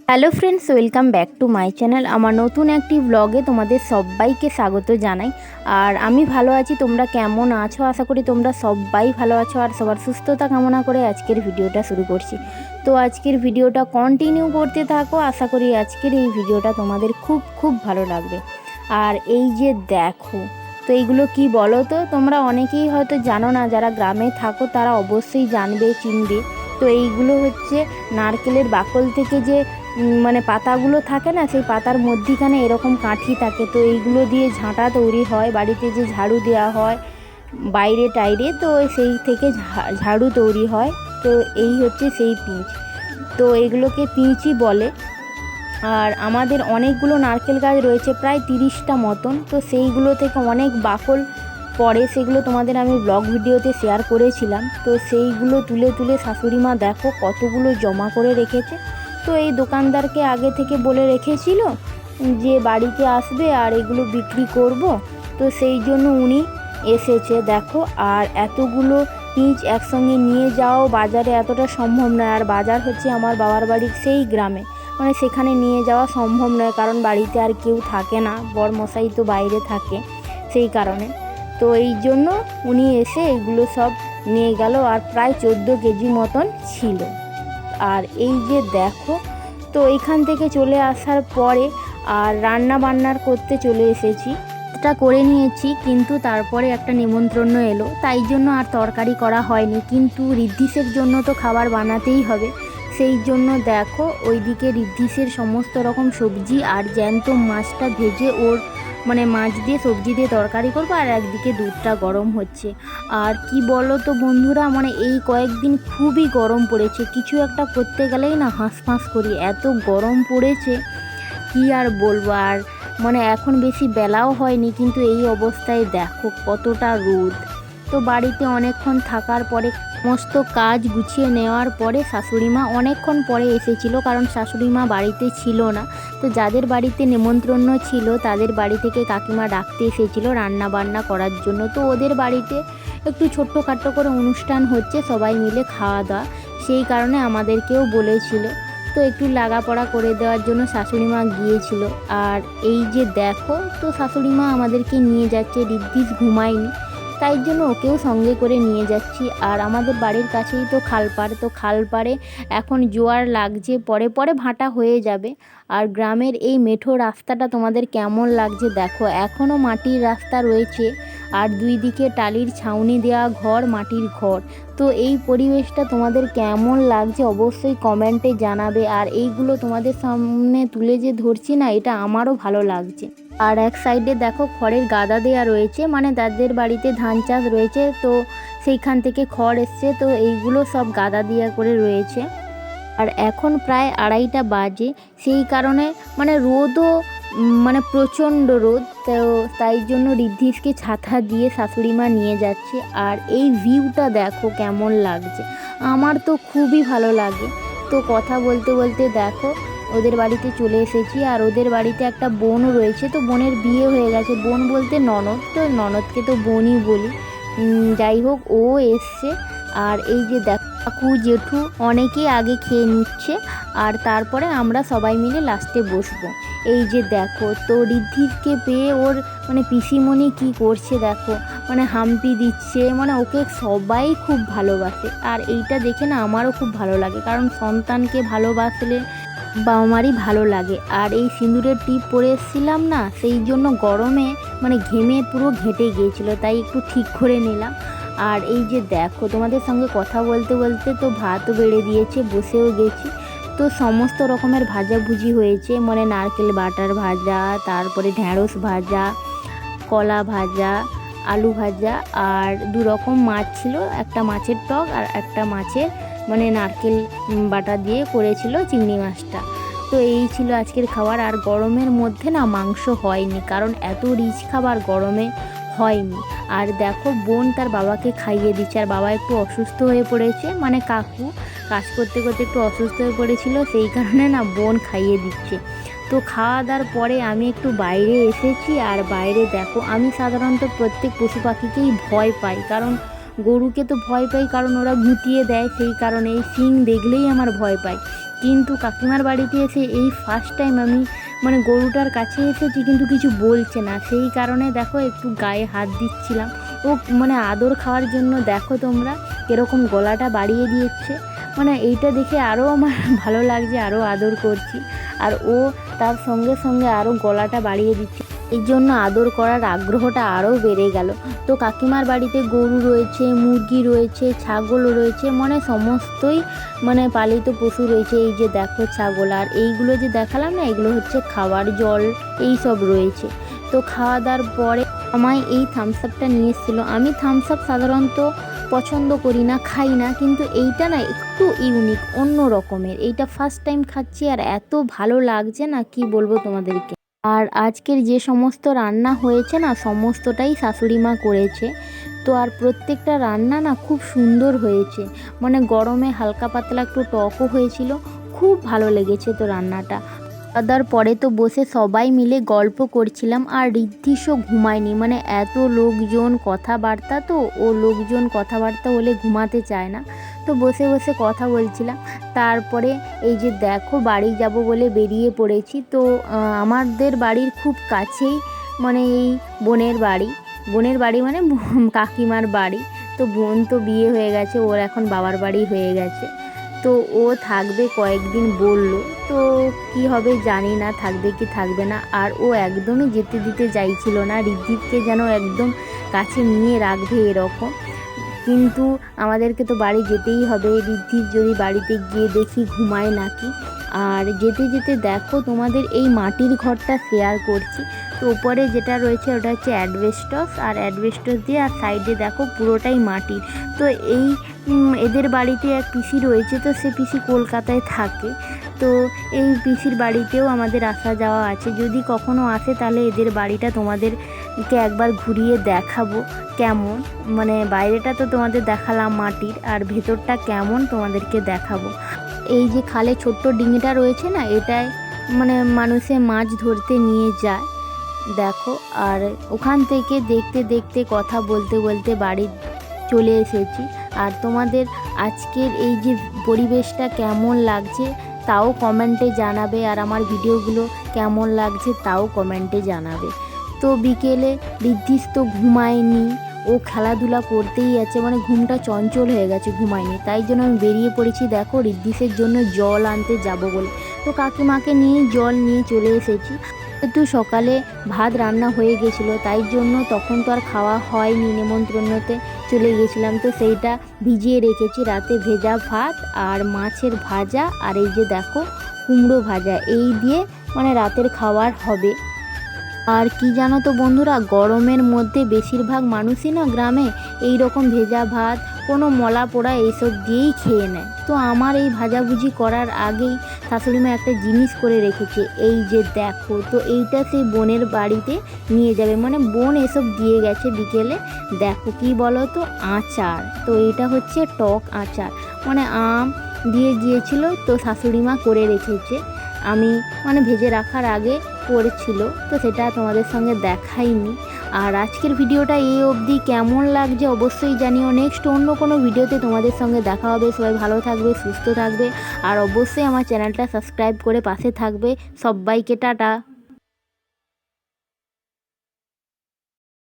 Hello friends, welcome back to my channel. আমার নতুন একটি ব্লগে তোমাদের সবাইকে স্বাগত জানাই। আর আমি ভালো আছি, তোমরা কেমন আছো? আশা করি তোমরা সবাই ভালো আছো আর সবার সুস্থতা কামনা করে আজকের ভিডিওটা শুরু করছি। তো আজকের ভিডিওটা কন্টিনিউ করতে থাকো, আশা করি আজকের এই ভিডিওটা তোমাদের খুব খুব ভালো লাগবে। আর এই যে দেখো, তো এইগুলো কি বলো তো? তোমরা অনেকেই হয়তো জানো না, যারা গ্রামে থাকো তারা অবশ্যই জানবে, চিনবে। তো এইগুলো হচ্ছে নারকেলের বাকল থেকে যে মানে পাতাগুলো থাকে না, সেই পাতার মধ্যিখানে এরকম কাঠি থাকে। তো এইগুলো দিয়ে ঝাঁটা তৈরি হয়, বাড়িতে যে ঝাড়ু দেওয়া হয় বাইরে টাইরে, তো সেই থেকে ঝাড়ু তৈরি হয়। তো এই হচ্ছে সেই পিঁচ, তো এগুলোকে পিঁচই বলে। আর আমাদের অনেকগুলো নারকেল গাছ রয়েছে, প্রায় 30টা মতন। তো সেইগুলো থেকে অনেক বাকল পরে, সেগুলো তোমাদের আমি ব্লগ ভিডিওতে শেয়ার করেছিলাম। তো সেইগুলো তুলে তুলে শাশুড়ি মা দেখো কতগুলো জমা করে রেখেছে। তো এই দোকানদারকে আগে থেকে বলে রেখেছিল যে বাড়িতে আসবে আর এগুলো বিক্রি করব। তো সেই জন্য উনি এসেছে দেখো। আর এতগুলো পিঁচ একসঙ্গে নিয়ে যাও বাজারে এতটা সম্ভব নয়। আর বাজার হচ্ছে আমার বাবার বাড়ির সেই গ্রামে, মানে সেখানে নিয়ে যাওয়া সম্ভব নয়, কারণ বাড়িতে আর কেউ থাকে না, বরমশাই তো বাইরে থাকে সেই কারণে। তো এই জন্য উনি এসে এগুলো সব নিয়ে গেল। আর প্রায় 14 কেজি মতন ছিল। আর এই যে দেখো, তো এইখান থেকে চলে আসার পরে আর রান্না বান্নার করতে চলে এসেছি। এটা করে নিয়েছি, কিন্তু তারপরে একটা নিমন্ত্রণ এলো, তাই জন্য আর তরকারি করা হয়নি। কিন্তু ঋদ্ধিসের জন্য তো খাবার বানাতেই হবে, সেই জন্য দেখো ওইদিকে ঋদ্ধিসের সমস্ত রকম সবজি আর জ্যান্ত মাছটা ভেজে ওর মানে মাছ দিয়ে সবজি দিয়ে তরকারি করবো। আর একদিকে দুধটা গরম হচ্ছে। আর কি বলো তো বন্ধুরা, মানে এই কয়েকদিন খুবই গরম পড়েছে, কিছু একটা করতে গেলেই না হাঁসফাঁস করি, এত গরম পড়েছে কি আর বলবো। আর মানে এখন বেশি বেলাও হয়নি, কিন্তু এই অবস্থায় দেখো কতটা রোদ। তো বাড়িতে অনেকক্ষণ থাকার পরে সমস্ত কাজ গুছিয়ে নেওয়ার পরে শাশুড়ি মা অনেকক্ষণ পরে এসেছিল, কারণ শাশুড়ি মা বাড়িতে ছিল না। তো যাদের বাড়িতে নেমন্ত্রণ ছিল তাদের বাড়ি থেকে কাকিমা ডাকতে এসেছিল রান্না বান্না করার জন্য। তো ওদের বাড়িতে একটু ছোট্টখাট্টো করে অনুষ্ঠান হচ্ছে, সবাই মিলে খাওয়া দাওয়া, সেই কারণে আমাদেরকেও বলেছিল। তো একটু লাগাপড়া করে দেওয়ার জন্য শাশুড়ি মা গিয়েছিল। আর এই যে দেখো, তো শাশুড়ি মা আমাদেরকে নিয়ে যাচ্ছে, ঋদ্ধিস ঘুমায়নি, তাই জন্য ওকেও সঙ্গে করে নিয়ে যাচ্ছি। আর আমাদের বাড়ির কাছেই তো খালপাড়, তো খালপাড়ে এখন জোয়ার লাগছে, পরে পরে ভাটা হয়ে যাবে। আর গ্রামের এই মেঠো রাস্তাটা তোমাদের কেমন লাগছে দেখো, এখনও মাটির রাস্তা রয়েছে আর দুই দিকে টালির ছাউনি দেওয়া ঘর, মাটির ঘর। তো এই পরিবেশটা তোমাদের কেমন লাগছে অবশ্যই কমেন্টে জানাবে। আর এইগুলো তোমাদের সামনে তুলে যে ধরছি না, এটা আমারও ভালো লাগছে। আর এক সাইডে দেখো খড়ের গাদা দেয়া রয়েছে, মানে তাদের বাড়িতে ধান চাষ রয়েছে, তো সেইখান থেকে খড় এসছে, তো এইগুলো সব গাদা দেয়া করে রয়েছে। আর এখন প্রায় 2:30টা বাজে, সেই কারণে মানে রোদও মানে প্রচণ্ড রোদ। তো তাই জন্য ঋদ্ধিসকে ছাতা দিয়ে শাশুড়ি মা নিয়ে যাচ্ছে। আর এই ভিউটা দেখো কেমন লাগছে, আমার তো খুবই ভালো লাগে। তো কথা বলতে বলতে দেখো ওদের বাড়িতে চলে এসেছি। আর ওদের বাড়িতে একটা বোনও রয়েছে, তো বোনের বিয়ে হয়ে গেছে, বোন বলতে ননদ, তো ননদকে তো বোনই বলি। যাই হোক, ও এসছে। আর এই যে দেখো কাকু জেঠু অনেকেই আগে খেয়ে নিচ্ছে, আর তারপরে আমরা সবাই মিলে লাস্টে বসবো। এই যে দেখো, তো ঋদ্ধিকে পেয়ে ওর মানে পিসিমণি কি করছে দেখো, মানে হাম্পি দিচ্ছে, মানে ওকে সবাই খুব ভালোবাসে। আর এইটা দেখে না আমারও খুব ভালো লাগে, কারণ সন্তানকে ভালোবাসলে বাবা মারই ভালো লাগে। আর এই সিঁদুরের টিপ পরে এসেছিলাম না, সেই জন্য গরমে মানে ঘেমে পুরো ঘেঁটে গিয়েছিল, তাই একটু ঠিক করে নিলাম। আর এই যে দেখো তোমাদের সঙ্গে কথা বলতে বলতে তো ভাতও বেড়ে দিয়েছে, বসেও গেছি। তো সমস্ত রকমের ভাজাভুজি হয়েছে, মানে নারকেল বাটার ভাজা, তারপরে ঢ্যাঁড়স ভাজা, কলা ভাজা, আলু ভাজা, আর 2 রকম মাছ ছিল, একটা মাছের টক আর একটা মাছের মানে নারকেল বাটা দিয়ে করেছিল চিংড়ি মাছটা। তো এই ছিল আজকের খাবার। আর গরমের মধ্যে না মাংস হয়নি, কারণ এত রিচ খাবার গরমে হয়নি। আর দেখো বোন তার বাবাকে খাইয়ে দিচ্ছে, আর বাবা একটু অসুস্থ হয়ে পড়েছে, মানে কাকু কাজ করতে করতে একটু অসুস্থ হয়ে পড়েছিল, সেই কারণে না বোন খাইয়ে দিচ্ছে। তো খাওয়া দাওয়ার পরে আমি একটু বাইরে এসেছি। আর বাইরে দেখো, আমি সাধারণত প্রত্যেক পশু পাখিকেই ভয় পাই, কারণ গরুকে তো ভয় পাই কারণ ওরা গুটিয়ে দেয়, সেই কারণে এই শিং দেখলেই আমার ভয় পাই। কিন্তু কাকিমার বাড়িতে এসে এই ফার্স্ট টাইম আমি মানে গরুটার কাছে এসেছি, কিন্তু কিছু বলছে না, সেই কারণে দেখো একটু গায়ে হাত দিচ্ছিলাম। ও মানে আদর খাওয়ার জন্য দেখো তোমরা কীরকম গলাটা বাড়িয়ে দিয়েছে, মানে এইটা দেখে আরও আমার ভালো লাগছে, আরও আদর করছি। আর ও তার সঙ্গে সঙ্গে আরও গলাটা বাড়িয়ে দিচ্ছে, এই জন্য আদর করার আগ্রহটা আরও বেড়ে গেল। তো কাকিমার বাড়িতে গরু রয়েছে, মুরগি রয়েছে, ছাগল রয়েছে, মানে সমস্তই মানে পালিত পশু রয়েছে। এই যে দেখো ছাগল, আর এইগুলো যে দেখালাম না, এগুলো হচ্ছে খাবার জল এই সব রয়েছে। তো খাওয়া দাওয়ার পরে আমায় এই থামস আপটা নিয়ে এসেছিলো। আমি থামস আপ সাধারণত পছন্দ করি না, খাই না, কিন্তু এইটা না একটু ইউনিক, অন্য রকমের। এইটা ফার্স্ট টাইম খাচ্ছি আর এত ভালো লাগছে না, কি বলবো তোমাদেরকে। আর আজকের যে সমস্ত রান্না হয়েছে না, সমস্তটাই শাশুড়ি মা করেছে। তো আর প্রত্যেকটা রান্না না খুব সুন্দর হয়েছে, মানে গরমে হালকা পাতলা একটু টকও হয়েছিল, খুব ভালো লেগেছে তো রান্নাটা। খাওয়ার পরে তো বসে সবাই মিলে গল্প করছিলাম, আর ঋদ্ধিশও ঘুমায়নি, মানে এত লোকজন কথাবার্তা, তো ও লোকজন কথাবার্তা হলে ঘুমাতে চায় না। তো বসে বসে কথা বলছিলাম। তারপরে এই যে দেখো বাড়ি যাব বলে বেরিয়ে পড়েছি। তো আমাদের বাড়ির খুব কাছেই মানে এই বোনের বাড়ি মানে কাকিমার বাড়ি। তো বোন তো বিয়ে হয়ে গেছে, ওর এখন বাবার বাড়ি হয়ে গেছে। তো ও থাকবে কয়েকদিন বললো, তো কি হবে জানি না, থাকবে কি থাকবে না। আর ও একদমই যেতে দিতে চাইছিল না, ঋদ্ধিকে যেন একদম কাছে নিয়ে রাখবে এরকম। কিন্তু আমাদেরকে তো বাড়ি যেতেই হবে, ঋদ্ধির যদি বাড়িতে গিয়ে দেখি ঘুমায় নাকি। আর যেতে যেতে দেখো তোমাদের এই মাটির ঘরটা শেয়ার করছি। তো উপরে যেটা রয়েছে ওটা হচ্ছে অ্যাডভেস্টস, আর অ্যাডভেস্টস দিয়ে আর সাইডে দেখো পুরোটাই মাটির। তো এই এদের বাড়িতে এক পিসি রয়েছে, তো সে পিসি কলকাতায় থাকে। তো এই পিসির বাড়িতেও আমাদের আসা যাওয়া আছে, যদি কখনো আসে তাহলে এদের বাড়িটা তোমাদেরকে একবার ঘুরিয়ে দেখাবো কেমন, মানে বাইরেটা তো তোমাদের দেখালাম মাটির, আর ভেতরটা কেমন তোমাদেরকে দেখাবো। এই যে খালে ছোট্ট ডিঙিটা রয়েছে না, এটায় মানে মানুষে মাছ ধরতে নিয়ে যায় দেখো। আর ওখান থেকে দেখতে দেখতে কথা বলতে বলতে বাড়ি চলে এসেছি। আর তোমাদের আজকের এই যে পরিবেশটা কেমন লাগছে তাও কমেন্টে জানাবে, আর আমার ভিডিওগুলো কেমন লাগছে তাও কমেন্টে জানাবে। তো বিকেলে ঋদ্ধিস তো ঘুমায়নি, ও খেলাধুলা করতেই আছে, মানে ঘুমটা চঞ্চল হয়ে গেছে, ঘুমায়নি। তাই জন্য আমি বেরিয়ে পড়েছি দেখো ঋদ্ধিসের জন্য জল আনতে যাব বলে। তো কাকিমাকে নিয়ে জল নিয়ে চলে এসেছি। যেহেতু সকালে ভাত রান্না হয়ে গেছিলো, তাই জন্য তখন তো আর খাওয়া হয়নি, নেমন্ত্রণতে চলে গেছিলাম। তো সেইটা ভিজিয়ে রেখেছি, রাতে ভেজা ভাত আর মাছের ভাজা, আর এই যে দেখো কুমড়ো ভাজা, এই দিয়ে মানে রাতের খাবার হবে। আর কি জানো তো বন্ধুরা, গরমের মধ্যে বেশিরভাগ মানুষই না গ্রামে এই রকম ভেজা ভাত, কোনো মলা পোড়া এইসব দিয়েই খেয়ে নেয়। তো আমার এই ভাজাভুজি করার আগেই শাশুড়িমা একটা জিনিস করে রেখেছে, এই যে দেখো। তো এইটা সেই বোনের বাড়িতে নিয়ে যাবে, মানে বোন এসব দিয়ে গেছে বিকেলে। দেখো কি বলো তো, আচার। তো এইটা হচ্ছে টক আচার, মানে আম দিয়ে গিয়েছিল, তো শাশুড়িমা করে রেখেছে। আমি মানে ভেজে রাখার আগে করেছিল, তো সেটা তোমাদের সঙ্গে দেখাইনি। আর আজকের ভিডিওটা এই অবধি, কেমন লাগছে অবশ্যই জানিও। নেক্সট অন্য কোনো ভিডিওতে তোমাদের সঙ্গে দেখা হবে। সবাই ভালো থাকবে, সুস্থ থাকবে, আর অবশ্যই আমার চ্যানেলটা সাবস্ক্রাইব করে পাশে থাকবে। সবাইকে টাটা।